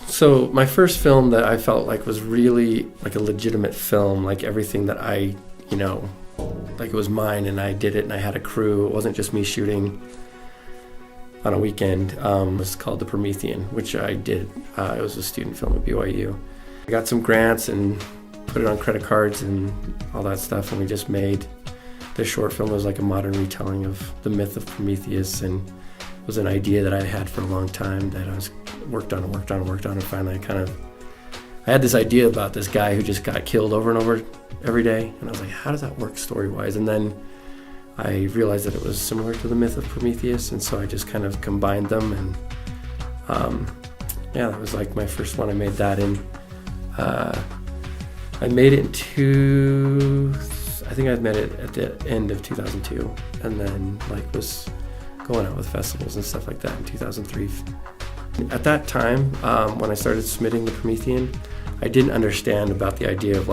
So my first film that I felt like was really like a legitimate film, like everything that I, like it was mine and I did it and I had a crew. It wasn't just me shooting on a weekend. It was called The Promethean, which I did. It was a student film at BYU. I got some grants and put it on credit cards and all that stuff, and we just made this short film. It was like a modern retelling of the myth of Prometheus, and it was an idea that I had for a long time that I was worked on, and finally I had this idea about this guy who just got killed over and over every day, and I was like, how does that work story-wise? And then I realized that it was similar to the myth of Prometheus, and so I just kind of combined them, and that was like my first one. I made that in, I made it I think I made it at the end of 2002, and then was going out with festivals and stuff like that in 2003. At that time, when I started submitting The Promethean, I didn't understand about the idea of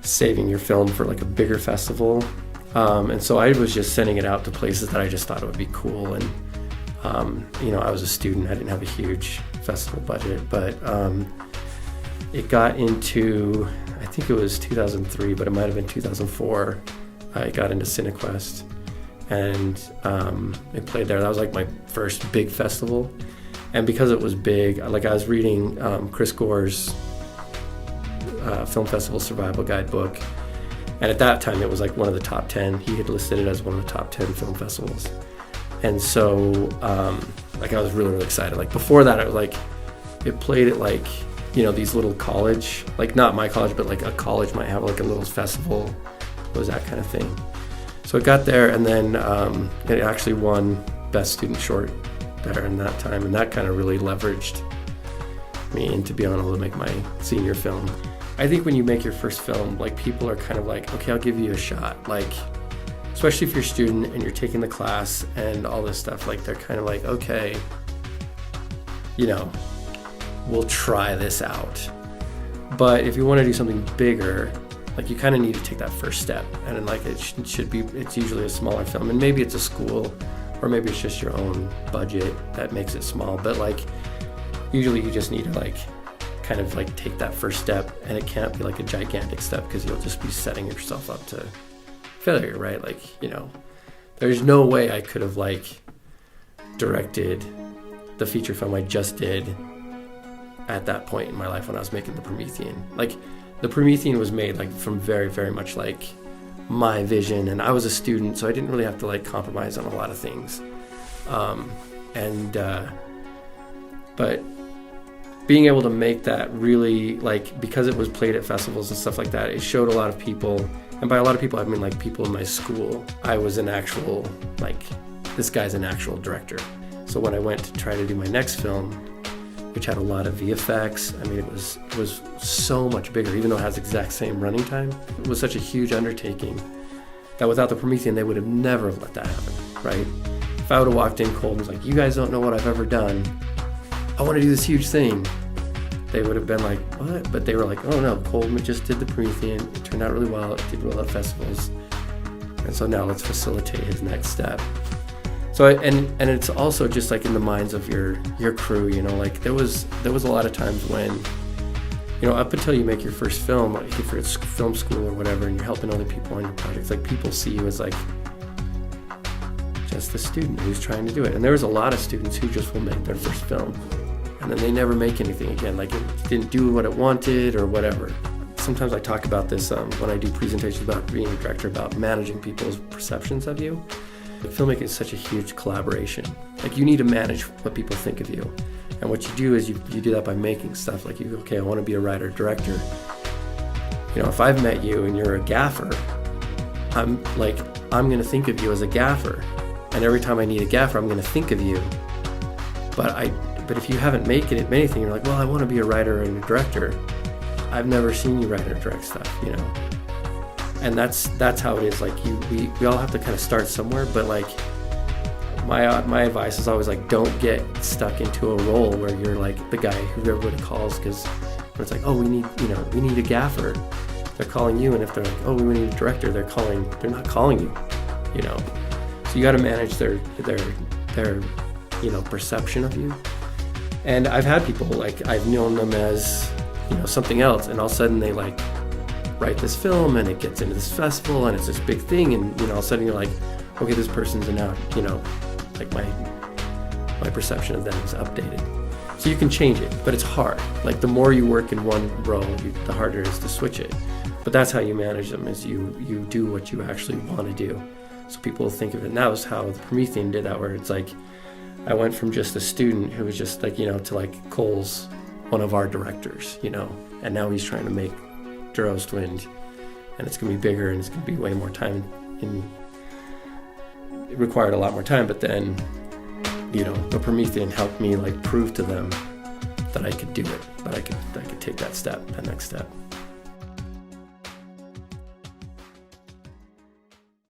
saving your film for a bigger festival. And so I was just sending it out to places that I just thought it would be cool. And, I was a student, I didn't have a huge festival budget, but it got into, I think it was 2003, but it might have been 2004. I got into CineQuest, and it played there. That was my first big festival. And because it was big, I was reading Chris Gore's Film Festival Survival Guidebook. And at that time, it was one of the top 10. He had listed it as one of the top 10 film festivals. And so, I was really, really excited. Before that, it played at these little college, not my college, but a college might have a little festival. It was that kind of thing. So it got there, and then it actually won Best Student Short there in that time. And that kind of really leveraged me into being able to make my senior film. I think when you make your first film, people are kind of okay, I'll give you a shot. Especially if you're a student and you're taking the class and all this stuff, they're kind of okay, we'll try this out. But if you want to do something bigger, you kind of need to take that first step. And then it's usually a smaller film, and maybe it's a school, or maybe it's just your own budget that makes it small. But usually you just need to kind of take that first step, and it can't be a gigantic step, because you'll just be setting yourself up to failure, right? There's no way I could have directed the feature film I just did at that point in my life when I was making The Promethean. The Promethean was made from very, very much my vision, and I was a student, so I didn't really have to compromise on a lot of things. But being able to make that really, because it was played at festivals and stuff like that, it showed a lot of people, and by a lot of people, I mean people in my school, I was an actual, this guy's an actual director. So when I went to try to do my next film, which had a lot of VFX, I mean, it was so much bigger, even though it has the exact same running time. It was such a huge undertaking that without The Promethean, they would have never let that happen, right? If I would have walked in Kohl and was you guys don't know what I've ever done, I want to do this huge thing, they would have been what? But they were oh no, Kohl just did The Promethean, it turned out really well, it did well at festivals, and so now let's facilitate his next step. So, and it's also just in the minds of your crew, there was a lot of times when, up until you make your first film, if you're at film school or whatever, and you're helping other people on your projects, people see you as just a student who's trying to do it. And there was a lot of students who just will make their first film, and then they never make anything again. It didn't do what it wanted or whatever. Sometimes I talk about this when I do presentations about being a director, about managing people's perceptions of you. Filmmaking is such a huge collaboration. You need to manage what people think of you. And what you do is you do that by making stuff. Okay, I want to be a writer, director. If I've met you and you're a gaffer, I'm going to think of you as a gaffer. And every time I need a gaffer, I'm going to think of you. But if you haven't made anything, you're well, I want to be a writer and a director. I've never seen you write or direct stuff, And that's how it is. We all have to kind of start somewhere, but my advice is always don't get stuck into a role where you're the guy who everybody calls, because it's oh, we need a gaffer. They're calling you, and if they're oh, we need a director, they're not calling you, So you got to manage their perception of you. And I've had people, like, I've known them as, something else, and all of a sudden they like write this film and it gets into this festival and it's this big thing, and all of a sudden you're like, okay, this person's now, like my perception of them is updated. So you can change it, but it's hard. Like, the more you work in one role, the harder it is to switch it. But that's how you manage them, is you do what you actually want to do. So people will think of it, and that was how the Promethean did that, where it's like, I went from just a student who was just like, to like Kohl's one of our directors, and now he's trying to make Duros Wind, and it's going to be bigger and it's going to be way more time. It required a lot more time, but then, the Promethean helped me like prove to them that I could do it, that I could take that next step.